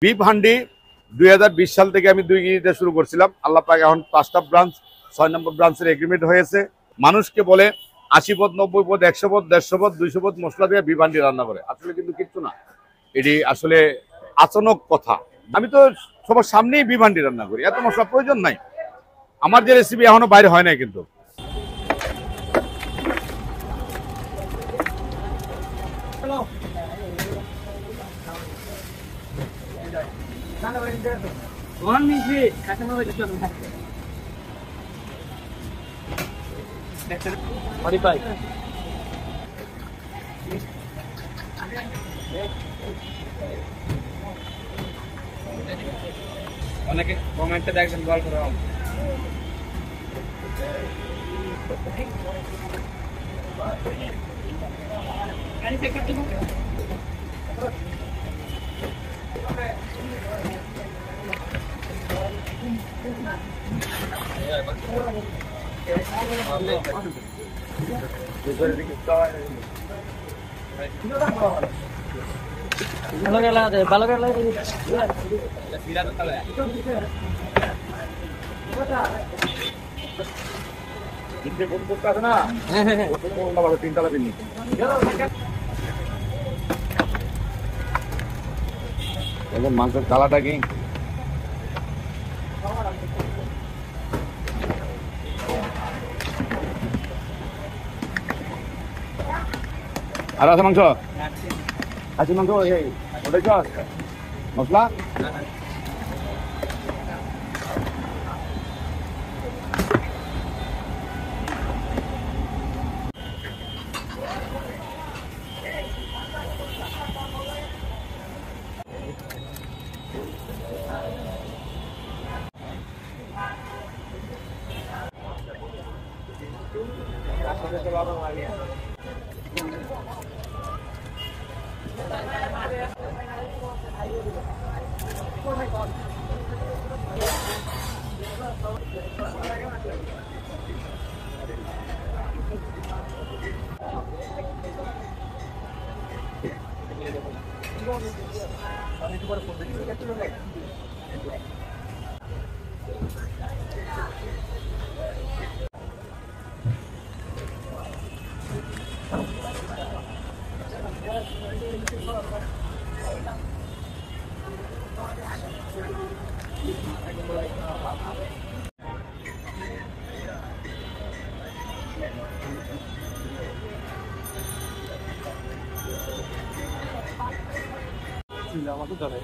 Beef handi 2020 সাল থেকে আমি 2 কেজিতে শুরু করছিলাম। আল্লাহ পাক এখন 5টা ব্রাঞ্চ, 6 নম্বর ব্রাঞ্চের এগ্রিমেন্ট হয়েছে। মানুষকে বলে 80 পদ, 90 পদ, 100 পদ, 150 পদ, 200 পদ মশলা দিয়ে বিফ হান্ডি রান্না করে। আসলে কিন্তু কিচ্ছু না, এটি আসলে আচানক কথা। আমি তো সবার সামনেই বিফ হান্ডি রান্না করি, এত মশলা প্রয়োজন নাই। আমার যে রেসিপি এখনো বাইরে হয় নাই কিন্তু। অনেকে কমেন্টে দেখবেন গল্প রাও ভালো করে লাগে মাংসের কালাটা কি আর আছে মাংস? আছে মাংস, ওটাই চল মশলা। আমাকে ধরে